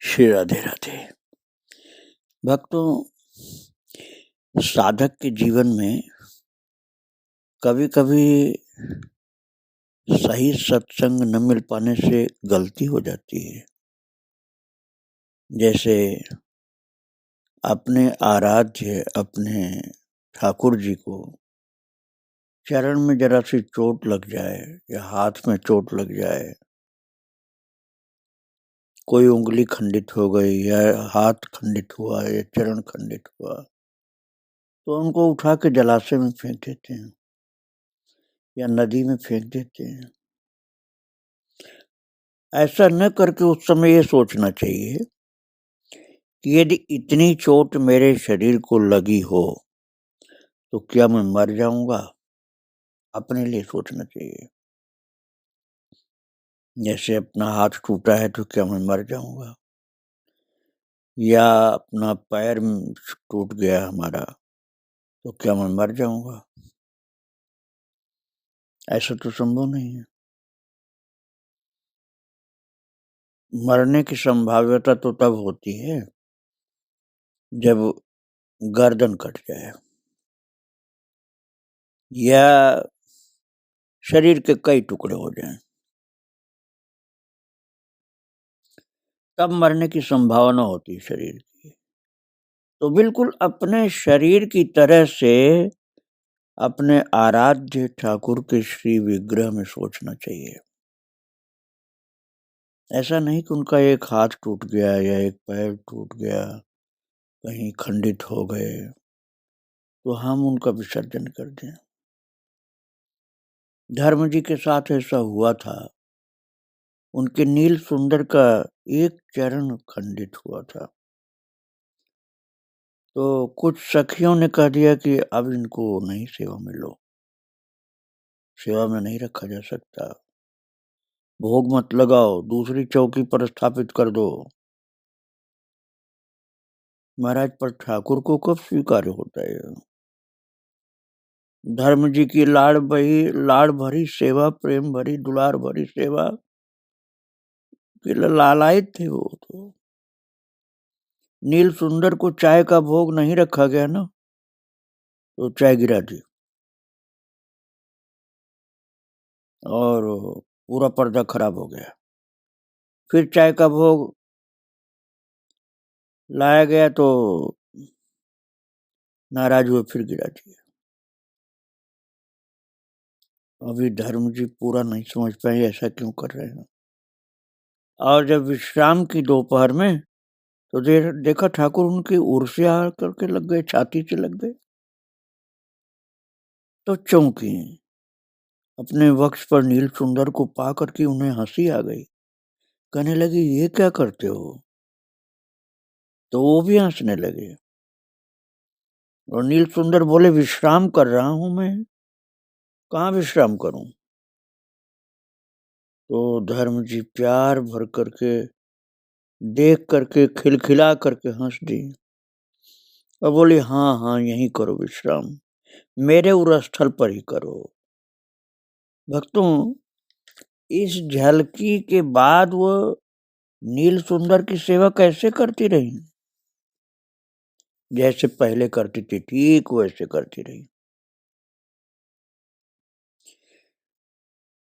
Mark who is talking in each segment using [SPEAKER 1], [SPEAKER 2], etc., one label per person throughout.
[SPEAKER 1] श्री राधे राधे। भक्तों, साधक के जीवन में कभी कभी सही सत्संग न मिल पाने से गलती हो जाती है। जैसे अपने आराध्य अपने ठाकुर जी को चरण में जरा सी चोट लग जाए या हाथ में चोट लग जाए, कोई उंगली खंडित हो गई या हाथ खंडित हुआ या चरण खंडित हुआ, तो उनको उठा के जलाशय में फेंक देते हैं या नदी में फेंक देते हैं। ऐसा न करके उस समय ये सोचना चाहिए कि यदि इतनी चोट मेरे शरीर को लगी हो तो क्या मैं मर जाऊंगा। अपने लिए सोचना चाहिए। जैसे अपना हाथ टूटा है तो क्या मैं मर जाऊंगा, या अपना पैर टूट गया हमारा तो क्या मैं मर जाऊंगा। ऐसा तो संभव नहीं है। मरने की संभाव्यता तो तब होती है जब गर्दन कट जाए या शरीर के कई टुकड़े हो जाएं, तब मरने की संभावना होती है शरीर की। तो बिल्कुल अपने शरीर की तरह से अपने आराध्य ठाकुर के श्री विग्रह में सोचना चाहिए। ऐसा नहीं कि उनका एक हाथ टूट गया या एक पैर टूट गया, कहीं खंडित हो गए तो हम उनका विसर्जन कर दें। धर्म जी के साथ ऐसा हुआ था। उनके नील सुंदर का एक चरण खंडित हुआ था, तो कुछ सखियों ने कह दिया कि अब इनको नहीं सेवा में लो, सेवा में नहीं रखा जा सकता, भोग मत लगाओ, दूसरी चौकी पर स्थापित कर दो। महाराज, पर ठाकुर को कब स्वीकार्य होता है। धर्म जी की लाड़ भरी सेवा, प्रेम भरी दुलार भरी सेवा के लालायित थे वो। तो नील सुंदर को चाय का भोग नहीं रखा गया ना, तो चाय गिरा दी और पूरा पर्दा खराब हो गया। फिर चाय का भोग लाया गया तो नाराज हुए, फिर गिरा दिया। अभी धर्म जी पूरा नहीं समझ पाए ऐसा क्यों कर रहे हैं। और जब विश्राम की दोपहर में तो देखा ठाकुर उनकी उर्सिया करके लग गए, छाती से लग गए, तो चौंकी। अपने वक्ष पर नील सुंदर को पा करके उन्हें हंसी आ गई। कहने लगी, ये क्या करते हो। तो वो भी हंसने लगे और नील सुंदर बोले, विश्राम कर रहा हूं मैं, कहाँ विश्राम करूं। तो धर्म जी प्यार भर करके देख करके खिलखिला करके हंस दी और बोली, हाँ हाँ यहीं करो विश्राम, मेरे उर स्थल पर ही करो। भक्तों, इस झलकी के बाद वो नील सुंदर की सेवा कैसे करती रही। जैसे पहले करती थी ठीक वैसे करती रही।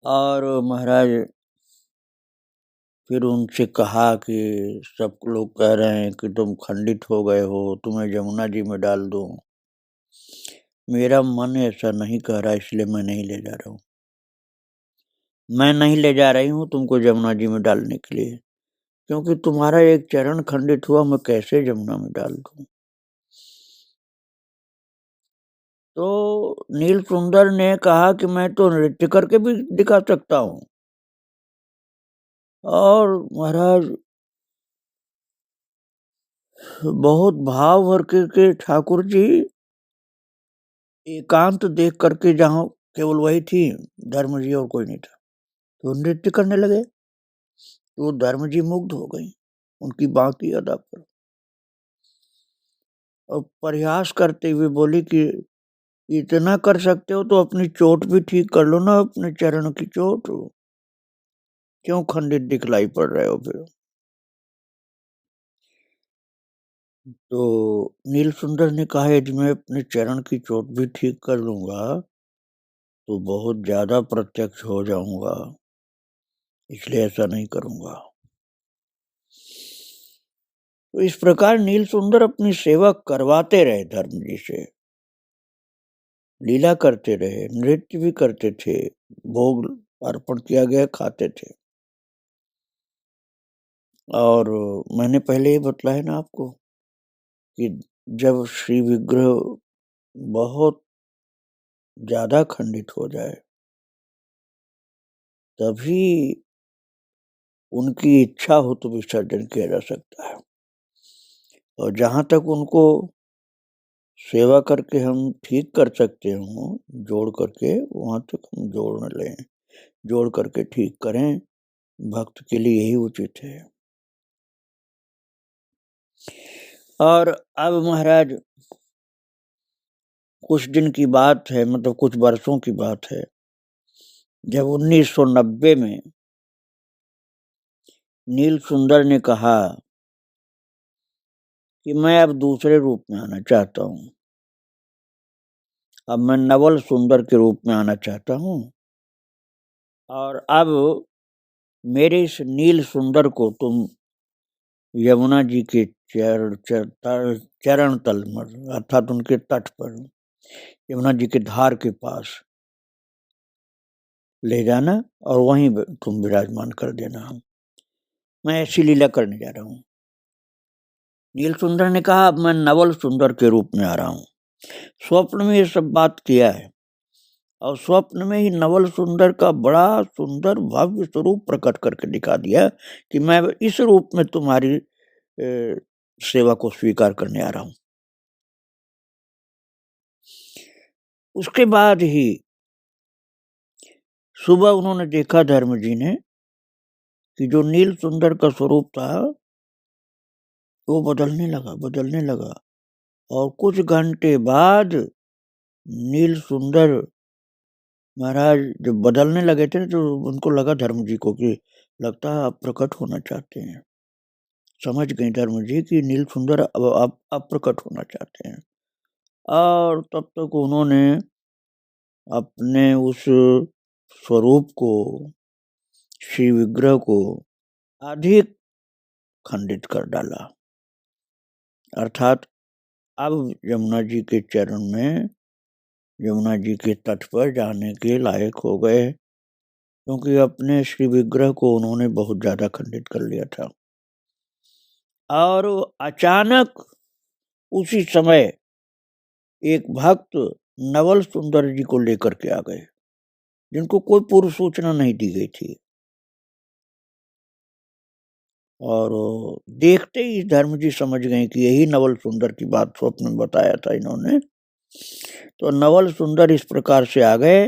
[SPEAKER 1] और महाराज फिर उनसे कहा कि सब लोग कह रहे हैं कि तुम खंडित हो गए हो, तुम्हें जमुना जी में डाल दूं। मेरा मन ऐसा नहीं कह रहा, इसलिए मैं नहीं ले जा रहा हूँ। मैं नहीं ले जा रही हूँ तुमको जमुना जी में डालने के लिए, क्योंकि तुम्हारा एक चरण खंडित हुआ, मैं कैसे जमुना में डाल दूं। तो नील सुंदर ने कहा कि मैं तो नृत्य करके भी दिखा सकता हूँ। और महाराज बहुत भाव भर के ठाकुर जी एकांत देख करके, जहाँ केवल वही थी धर्म जी और कोई नहीं था, तो नृत्य करने लगे। तो धर्म जी मुग्ध हो गई उनकी बाकी अदा पर और प्रयास करते हुए बोली कि इतना कर सकते हो तो अपनी चोट भी ठीक कर लो ना, अपने चरण की चोट क्यों खंडित दिखलाई पड़ रहे हो फिर। तो नील सुंदर ने कहा यदि मैं अपने चरण की चोट भी ठीक कर लूँगा, तो बहुत ज़्यादा प्रत्यक्ष हो जाऊँगा, इसलिए ऐसा नहीं करूँगा। तो इस प्रकार नील सुंदर अपनी सेवा करवाते रहे धर्म जी से, लीला करते रहे, नृत्य भी करते थे, भोग अर्पण किया गया खाते थे। और मैंने पहले ही बतलाया ना आपको कि जब श्री विग्रह बहुत ज़्यादा खंडित हो जाए, तभी उनकी इच्छा हो तो विसर्जन किया जा सकता है। और जहाँ तक उनको सेवा करके हम ठीक कर सकते हों, जोड़ करके, वहाँ तक हम जोड़ लें, जोड़ करके ठीक करें, भक्त के लिए यही उचित है। और अब महाराज कुछ दिन की बात है, मतलब कुछ वर्षों की बात है, जब 1990 में नील सुंदर ने कहा कि मैं अब दूसरे रूप में आना चाहता हूँ। अब मैं नवल सुंदर के रूप में आना चाहता हूँ और अब मेरे इस नील सुंदर को तुम यमुना जी के चरण तल पर, अर्थात उनके तट पर, यमुना जी के धार के पास ले जाना और वहीं तुम विराजमान कर देना। मैं ऐसी लीला करने जा रहा हूँ। नील सुंदर ने कहा अब मैं नवल सुंदर के रूप में आ रहा हूँ। स्वप्न में ये सब बात किया है और स्वप्न में ही नवल सुंदर का बड़ा सुंदर भव्य स्वरूप प्रकट करके दिखा दिया कि मैं इस रूप में तुम्हारी सेवा को स्वीकार करने आ रहा हूँ। उसके बाद ही सुबह उन्होंने देखा धर्म जी ने कि जो नील सुंदर का स्वरूप था वो बदलने लगा और कुछ घंटे बाद नील सुंदर महाराज जब बदलने लगे थे तो उनको लगा धर्म जी को कि लगता है आप प्रकट होना चाहते हैं। समझ गई धर्म जी कि नील सुंदर अब प्रकट होना चाहते हैं और तब तक उन्होंने अपने उस स्वरूप को, श्री विग्रह को अधिक खंडित कर डाला। अर्थात अब यमुना जी के चरण में, यमुना जी के तट पर जाने के लायक हो गए, क्योंकि अपने श्री विग्रह को उन्होंने बहुत ज्यादा खंडित कर लिया था। और अचानक उसी समय एक भक्त नवल सुंदर जी को लेकर के आ गए, जिनको कोई पूर्व सूचना नहीं दी गई थी। और देखते ही धर्म जी समझ गए कि यही नवल सुंदर की बात स्वप्न में बताया था इन्होंने। तो नवल सुंदर इस प्रकार से आ गए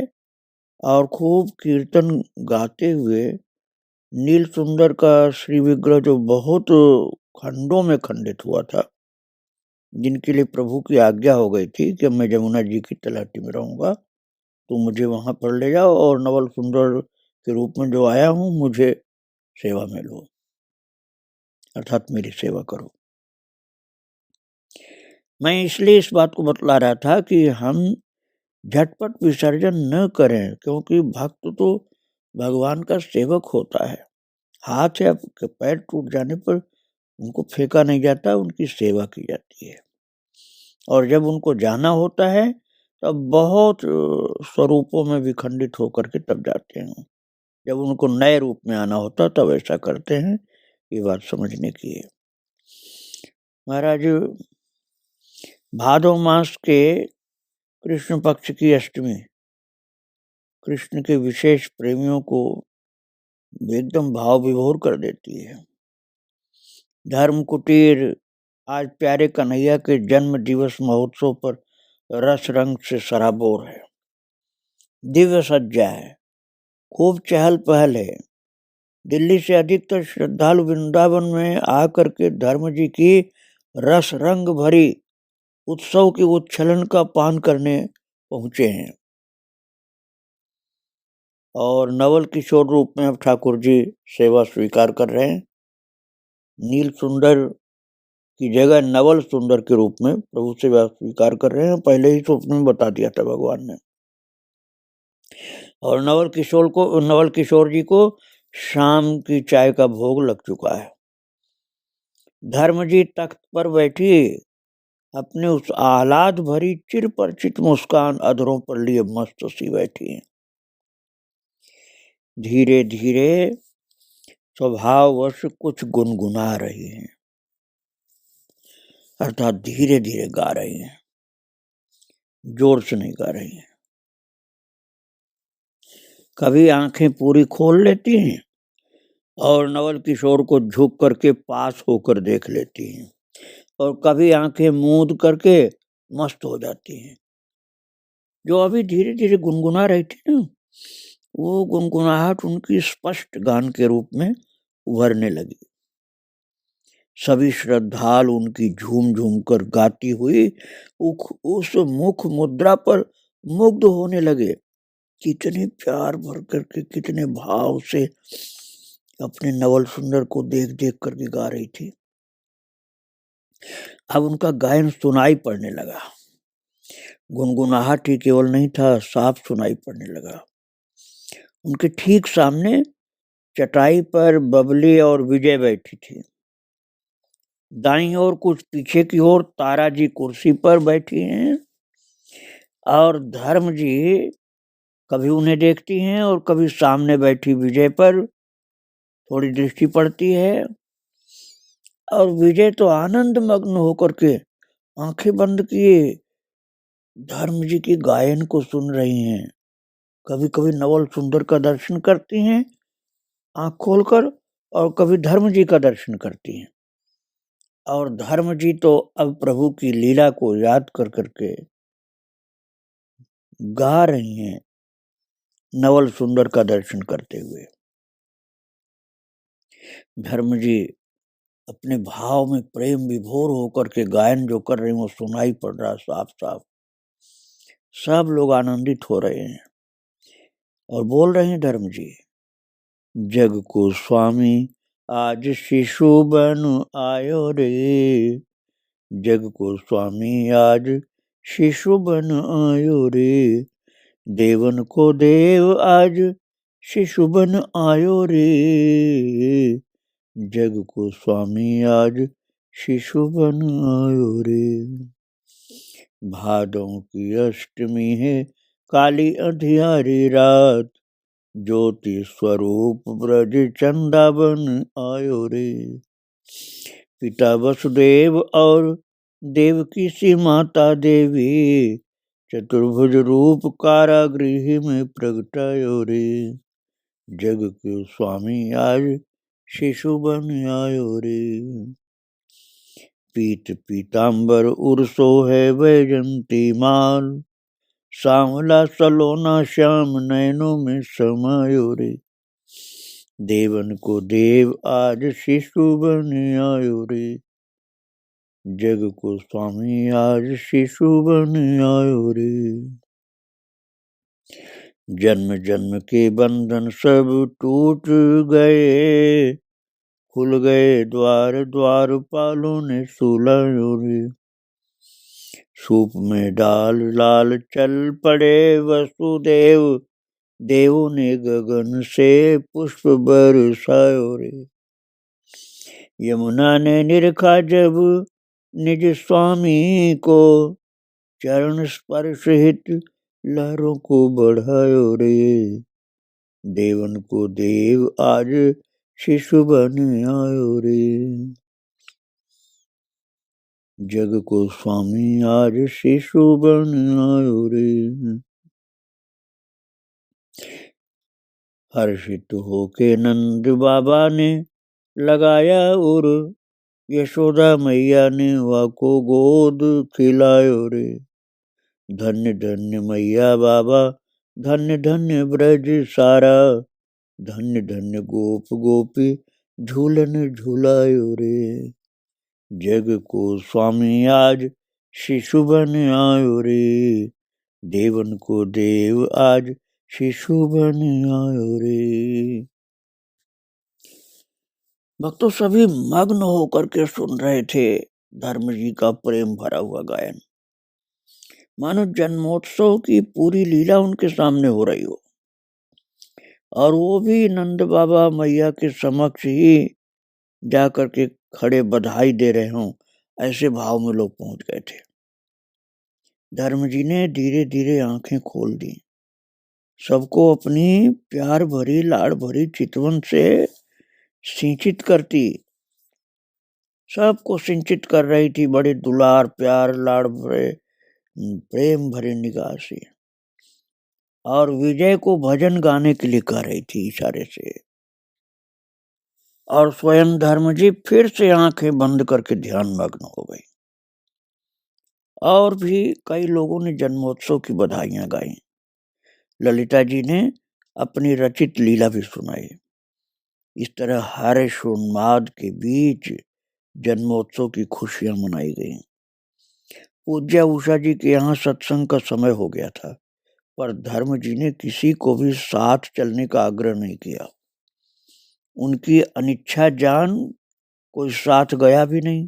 [SPEAKER 1] और खूब कीर्तन गाते हुए नील सुंदर का श्री विग्रह जो बहुत खंडों में खंडित हुआ था, जिनके लिए प्रभु की आज्ञा हो गई थी कि मैं यमुना जी की तलहटी में रहूंगा, तो मुझे वहां पर ले जाओ और नवल सुंदर के रूप में जो आया हूँ मुझे सेवा में लो, अर्थात मेरी सेवा करो। मैं इसलिए इस बात को बतला रहा था कि हम झटपट विसर्जन न करें, क्योंकि भक्त तो भगवान का सेवक होता है। हाथ या पैर टूट जाने पर उनको फेंका नहीं जाता, उनकी सेवा की जाती है। और जब उनको जाना होता है तब बहुत स्वरूपों में विखंडित होकर के तब जाते हैं। जब उनको नए रूप में आना होता तब ऐसा करते हैं। ये बात समझने की है। महाराज भादव मास के कृष्ण पक्ष की अष्टमी कृष्ण के विशेष प्रेमियों को एकदम भाव विभोर कर देती है। धर्म कुटीर आज प्यारे कन्हैया के जन्म दिवस महोत्सव पर रस रंग से सराबोर है। दिव्य सज्जा है, खूब चहल पहल है। दिल्ली से अधिकतर श्रद्धालु वृंदावन में आकर के धर्म जी की रस रंग भरी उत्सव की उच्छलन का पान करने पहुंचे हैं। और नवल किशोर रूप में अब ठाकुर जी सेवा स्वीकार कर रहे हैं। नील सुंदर की जगह नवल सुंदर के रूप में प्रभु से स्वीकार कर रहे हैं। पहले ही स्वप्न में बता दिया था भगवान ने। और नवल किशोर जी को शाम की चाय का भोग लग चुका है। धर्म जी तख्त पर बैठी अपने उस आह्लाद भरी चिर परिचित मुस्कान अधरों पर लिए मस्त सी बैठी हैं। धीरे धीरे स्वभाववश कुछ गुनगुना रही हैं, अर्थात धीरे धीरे गा रही हैं, जोर से नहीं गा रही हैं। कभी आंखें पूरी खोल लेती हैं और नवल किशोर को झुक करके पास होकर देख लेती हैं, और कभी आंखें मूंद करके मस्त हो जाती हैं। जो अभी धीरे धीरे गुनगुना रही थी ना, वो गुनगुनाहट उनकी स्पष्ट गान के रूप में उभरने लगी। सभी श्रद्धालु उनकी झूम झूम कर गाती हुई उस मुख मुद्रा पर मुग्ध होने लगे। कितने प्यार भर करके, कितने भाव से अपने नवल सुंदर को देख देख करके गा रही थी। अब उनका गायन सुनाई पड़ने लगा। गुनगुनाहट ही केवल नहीं था, साफ सुनाई पड़ने लगा। उनके ठीक सामने चटाई पर बबली और विजय बैठी थी। दाईं ओर कुछ पीछे की ओर तारा जी कुर्सी पर बैठी हैं, और धर्म जी कभी उन्हें देखती हैं और कभी सामने बैठी विजय पर थोड़ी दृष्टि पड़ती है। और विजय तो आनंद मग्न होकर के आंखें बंद किए धर्म जी की गायन को सुन रही हैं। कभी कभी नवल सुंदर का दर्शन करती हैं आंख खोलकर, और कभी धर्म जी का दर्शन करती हैं। और धर्म जी तो अब प्रभु की लीला को याद कर करके गा रही हैं, नवल सुंदर का दर्शन करते हुए। धर्म जी अपने भाव में प्रेम विभोर होकर के गायन जो कर रहे हैं वो सुनाई पड़ रहा साफ साफ। सब लोग आनंदित हो रहे हैं और बोल रहे हैं धर्म जी, जग को स्वामी आज शिशु बन आयो रे, जग को स्वामी आज शिशु बन आयो रे, देवन को देव आज शिशु बन आयो रे, जग को स्वामी आज शिशु बन आयो रे। भादों की अष्टमी है काली अंधियारी रात, ज्योति स्वरूप ब्रज चंदा बन आयो रे, पिता वसुदेव और देवकी सी माता देवी, चतुर्भुज रूप कारागृह में प्रगटायो रे, जग के स्वामी आज शिशु बन आयो रे, पीत पीतांबर उर्सो है वैजंती माल, सांवला सलोना श्याम नयनों में समायो रे, देवन को देव आज शिशु बन आयो रे, जग को स्वामी आज शिशु बन आयो रे, जन्म जन्म के बंधन सब टूट गए, खुल गए द्वार द्वार पालों ने सुलायो रे, सूप में डाल लाल चल पड़े वसुदेव, देवों ने गगन से पुष्प बरसायो रे, यमुना ने निरखा जब निज स्वामी को, चरण स्पर्श हित लहरों को बढ़ायो रे, देवन को देव आज शिशु बन आयो रे, जग को स्वामी आज शिशु बन आयो रे। हर्षित होके नंद बाबा ने लगाया उर, यशोदा मैया ने वाको गोद खिलायो रे, धन्य धन्य मैया बाबा धन्य धन्य ब्रज सारा, धन्य धन्य गोप गोपी झूलन झूलायो रे, जग को स्वामी आज शिशु बन आयो रे, देवन को देव आज शिशु बन आयो रे। भक्तों सभी मग्न होकर के सुन रहे थे धर्म जी का प्रेम भरा हुआ गायन, मानो जन्मोत्सव की पूरी लीला उनके सामने हो रही हो, और वो भी नंद बाबा मैया के समक्ष ही जाकर के खड़े बधाई दे रहे हों, ऐसे भाव में लोग पहुंच गए थे। धर्म जी ने धीरे धीरे आंखें खोल दी, सबको अपनी प्यार भरी लाड़ भरी चितवन से सिंचित करती, सबको सिंचित कर रही थी बड़े दुलार प्यार लाड़ भरे प्रेम भरे निगाह से, और विजय को भजन गाने के लिए कह रही थी इशारे से। और स्वयं धर्म जी फिर से आंखें बंद करके ध्यान मग्न हो गई। और भी कई लोगों ने जन्मोत्सव की बधाइयां गाई। ललिता जी ने अपनी रचित लीला भी सुनाई। इस तरह हर्ष उन्माद के बीच जन्मोत्सव की खुशियां मनाई गई। पूज्य उषा जी के यहाँ सत्संग का समय हो गया था, पर धर्म जी ने किसी को भी साथ चलने का आग्रह नहीं किया। उनकी अनिच्छा जान कोई साथ गया भी नहीं,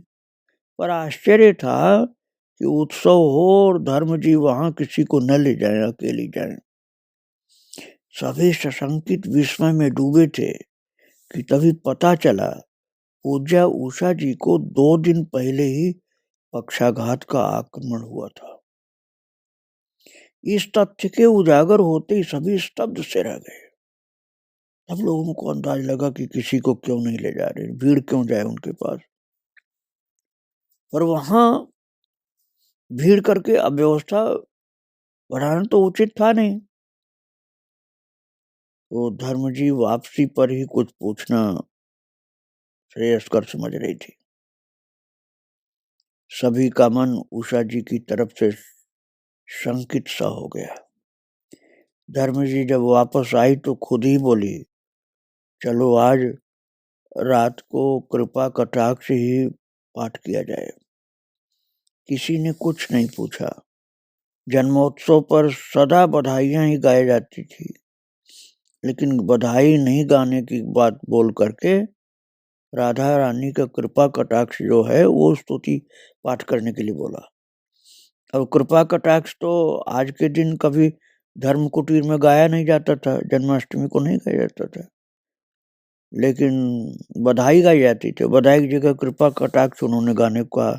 [SPEAKER 1] पर आश्चर्य था कि उत्सव हो और धर्म जी वहां किसी को न ले जाएं, अकेली जाएं। सभी सशंकित विस्मय में डूबे थे कि तभी पता चला पूज्या उषा जी को 2 दिन पहले ही पक्षाघात का आक्रमण हुआ था। इस तथ्य के उजागर होते ही सभी स्तब्ध से रह गए। सब लोगों को अंदाज लगा कि किसी को क्यों नहीं ले जा रहे, भीड़ क्यों जाए उनके पास। पर वहां भीड़ करके अव्यवस्था बढ़ाना तो उचित था नहीं। तो धर्म जी वापसी पर ही कुछ पूछना श्रेयस्कर समझ रही थी। सभी का मन उषा जी की तरफ से शंकित सा हो गया। धर्म जी जब वापस आई तो खुद ही बोली, चलो आज रात को कृपा कटाक्ष ही पाठ किया जाए। किसी ने कुछ नहीं पूछा। जन्मोत्सव पर सदा बधाइयां ही गाई जाती थी, लेकिन बधाई नहीं गाने की बात बोल करके राधा रानी का कृपा कटाक्ष जो है वो स्तुति पाठ करने के लिए बोला। अब कृपा कटाक्ष तो आज के दिन कभी धर्म कुटीर में गाया नहीं जाता था, जन्माष्टमी को नहीं गाया जाता था, लेकिन बधाई गाई जाती थी। बधाई की जगह कृपा कटाक्ष उन्होंने गाने को कहा,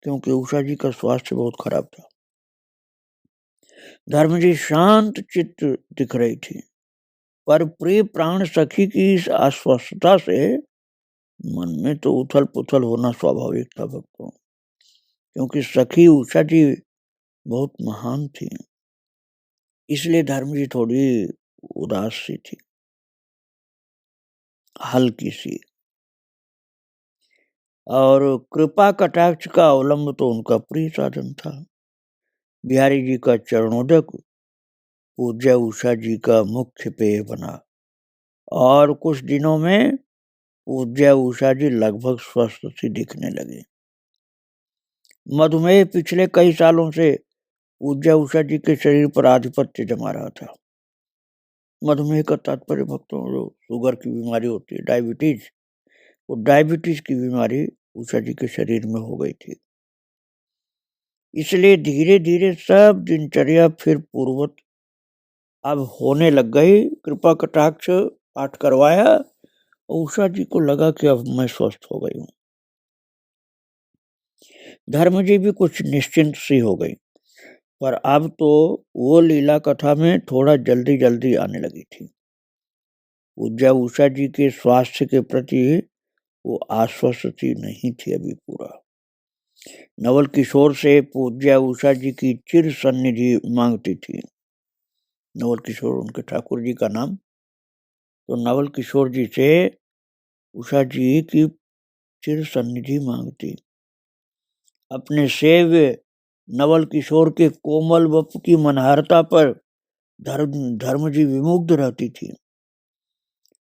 [SPEAKER 1] क्योंकि उषा जी का स्वास्थ्य बहुत खराब था। धर्म जी शांत चित्त दिख रही थी, पर प्रिय प्राण सखी की इस अस्वस्थता से मन में तो उथल पुथल होना स्वाभाविक था भक्तों, क्योंकि सखी उषा जी बहुत महान थी। इसलिए धर्म जी थोड़ी उदास सी थी, हल्की सी। और कृपा कटाक्ष का अवलंब तो उनका प्रिय साधन था। बिहारी जी का चरणोदक पूज्य उषा जी का मुख्य पेय बना, और कुछ दिनों में पूज्य उषा जी लगभग स्वस्थ सी दिखने लगी। मधुमेह पिछले कई सालों से पूज्य उषा जी के शरीर पर आधिपत्य जमा रहा था। मधुमेह का तात्पर्य भक्तों जो शुगर की बीमारी होती है, डायबिटीज, वो डायबिटीज की बीमारी उषा जी के शरीर में हो गई थी। इसलिए धीरे धीरे सब दिनचर्या फिर पूर्ववत अब होने लग गई। कृपा कटाक्ष पाठ करवाया, उषा जी को लगा कि अब मैं स्वस्थ हो गई हूँ। धर्म जी भी कुछ निश्चिंत सी हो गई, पर अब तो वो लीला कथा में थोड़ा जल्दी जल्दी आने लगी थी। पूज्य उषा जी के स्वास्थ्य के प्रति वो आश्वस्ति नहीं थी अभी पूरा। नवल किशोर से पूज्य उषा जी की चिर सन्निधि मांगती थी। नवल किशोर उनके ठाकुर जी का नाम। तो नवल किशोर जी से उषा जी की चिर सन्निधि मांगती। अपने सेव्य नवल किशोर के कोमल वप की मनहारता पर धर्म जी विमुग्ध रहती थी।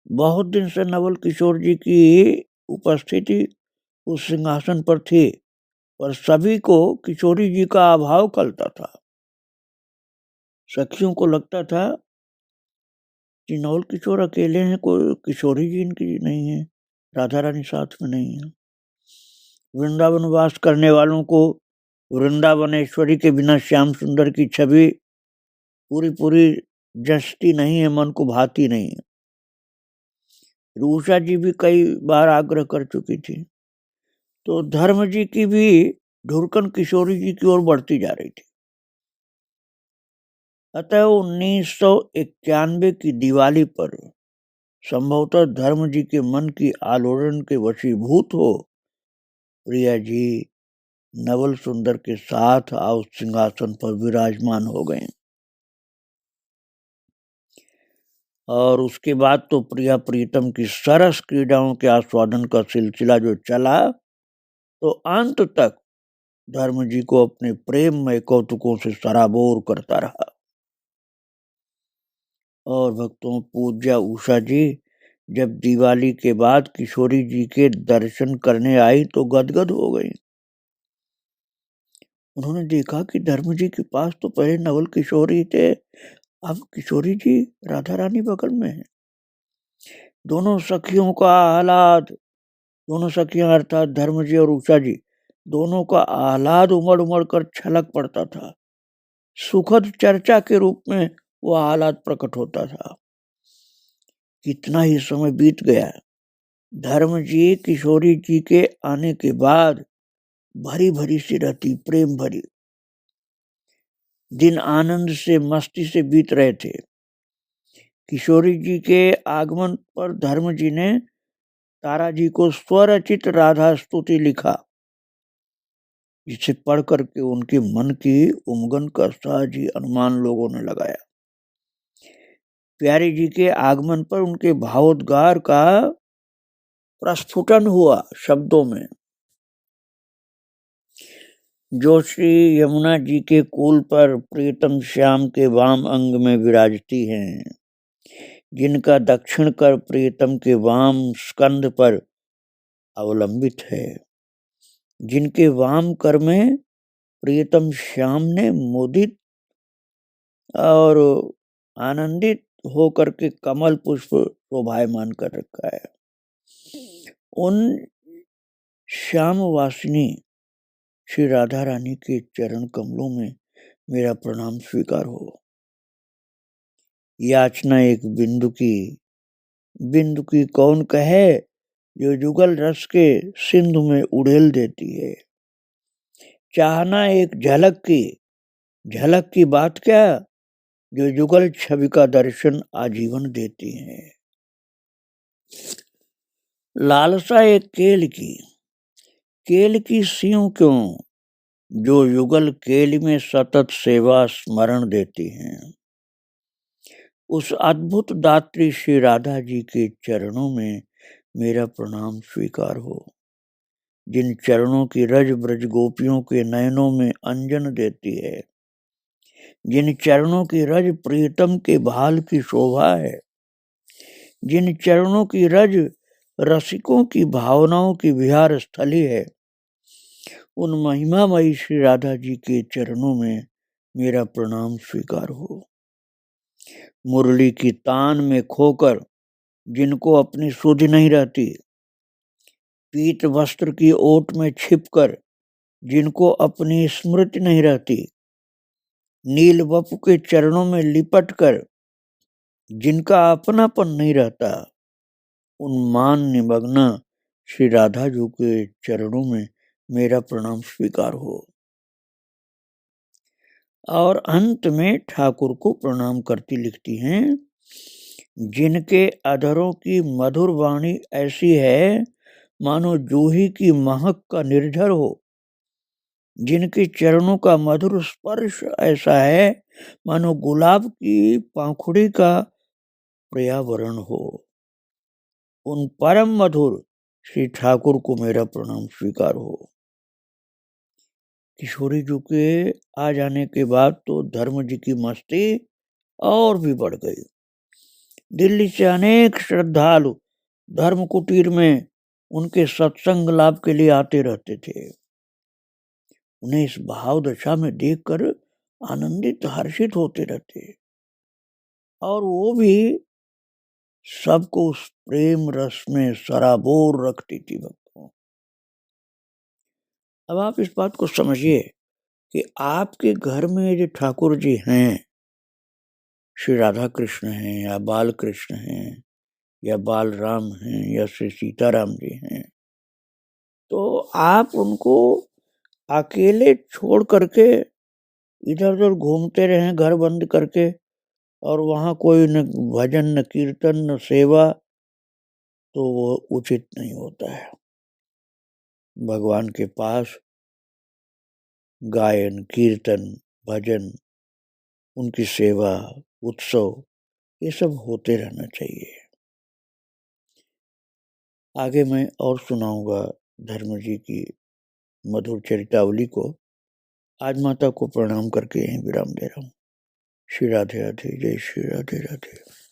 [SPEAKER 1] बहुत दिन से नवल किशोर जी की उपस्थिति उस सिंहासन पर थी, पर सभी को किशोरी जी का अभाव खलता था। सखियों को लगता था कि नवल किशोर अकेले हैं, कोई किशोरी जी इनकी नहीं है, राधा रानी साथ में नहीं है। वृंदावन वास करने वालों को वृंदावनेश्वरी के बिना श्याम सुंदर की छवि पूरी पूरी जचती नहीं है, मन को भाती नहीं है। उषा जी भी कई बार आग्रह कर चुकी थी, तो धर्म जी की भी ढुरकन किशोरी जी की ओर बढ़ती जा रही थी। अतः 1991 की दिवाली पर संभवतः धर्म जी के मन की आलोड़न के वशीभूत हो प्रिया जी नवल सुंदर के साथ उस सिंहासन पर विराजमान हो गए। और उसके बाद तो प्रिया प्रीतम की सरस क्रीड़ाओं के आस्वादन का सिलसिला जो चला, तो अंत तक धर्म जी को अपने प्रेममय कौतुकों से सराबोर करता रहा। और भक्तों, पूज्या उषा जी जब दिवाली के बाद किशोरी जी के दर्शन करने आई तो गदगद हो गई। उन्होंने देखा कि धर्म जी के पास तो पहले नवल किशोरी थे, अब किशोरी जी राधा रानी बगल में है। दोनों सखियों का आह्लाद, दोनों सखियां अर्थात धर्म जी और उषा जी, दोनों का आह्लाद उमड़ उमड़ कर छलक पड़ता था। सुखद चर्चा के रूप में वह आह्लाद प्रकट होता था। कितना ही समय बीत गया, धर्म जी किशोरी जी के आने के बाद भरी भरी सी रहती, प्रेम भरी दिन आनंद से मस्ती से बीत रहे थे। किशोरी जी के आगमन पर धर्म जी ने तारा जी को स्वरचित राधा स्तुति लिखा, जिसे पढ़ करके उनके मन की उमगन का सहज ही अनुमान लोगों ने लगाया। प्यारी जी के आगमन पर उनके भावोद्गार का प्रस्फुटन हुआ शब्दों में। जो श्री यमुना जी के कूल पर प्रीतम श्याम के वाम अंग में विराजती हैं, जिनका दक्षिण कर प्रीतम के वाम स्कंद पर अवलंबित है, जिनके वाम कर में प्रीतम श्याम ने मुदित और आनंदित होकर के कमल पुष्प शोभायमान कर रखा है, उन श्याम वासिनी श्री राधा रानी के चरण कमलों में मेरा प्रणाम स्वीकार हो। याचना एक बिंदु की कौन कहे, जो युगल रस के सिंधु में उड़ेल देती है। चाहना एक झलक की बात क्या, जो युगल छवि का दर्शन आजीवन देती है। लालसा एक केल की सियों क्यों, जो युगल केल में सतत सेवा स्मरण देती हैं। उस अद्भुत दात्री श्री राधा जी के चरणों में मेरा प्रणाम स्वीकार हो, जिन चरणों की रज ब्रज गोपियों के नयनों में अंजन देती है, जिन चरणों की रज प्रीतम के भाल की शोभा है, जिन चरणों की रज रसिकों की भावनाओं की विहार स्थली है, उन महिमामयी श्री राधा जी के चरणों में मेरा प्रणाम स्वीकार हो। मुरली की तान में खोकर जिनको अपनी सुध नहीं रहती, पीत वस्त्र की ओट में छिपकर जिनको अपनी स्मृति नहीं रहती, नील वपु के चरणों में लिपट कर जिनका अपनापन नहीं रहता, उन मान निमग्न श्री राधा जी के चरणों में मेरा प्रणाम स्वीकार हो। और अंत में ठाकुर को प्रणाम करती लिखती हैं, जिनके अधरों की मधुर वाणी ऐसी है मानो जूही की महक का निर्झर हो, जिनके चरणों का मधुर स्पर्श ऐसा है मानो गुलाब की पाखुड़ी का पर्यावरण हो, उन परम मधुर श्री ठाकुर को मेरा प्रणाम स्वीकार हो। किशोरी जी के आ जाने के बाद तो धर्म जी की मस्ती और भी बढ़ गई। दिल्ली से अनेक श्रद्धालु धर्म कुटीर में उनके सत्संग लाभ के लिए आते रहते थे। उन्हें इस भाव दशा में देखकर आनंदित हर्षित होते रहते, और वो भी सबको उस प्रेम रस में सराबोर रखती थी। भक्तों, अब आप इस बात को समझिए कि आपके घर में जो ठाकुर जी हैं, श्री राधा कृष्ण हैं या बाल कृष्ण हैं या बाल राम हैं या श्री सीताराम जी हैं, तो आप उनको अकेले छोड़ करके इधर-उधर घूमते रहें घर बंद करके और वहाँ कोई न भजन, न कीर्तन, न सेवा, तो वो उचित नहीं होता है। भगवान के पास गायन, कीर्तन, भजन, उनकी सेवा, उत्सव ये सब होते रहना चाहिए। आगे मैं और सुनाऊँगा धर्म जी की मधुर चरितावली को। आज माता को प्रणाम करके यहीं विराम दे रहा हूँ। श्री राधे राधे, जय श्री राधे राधे।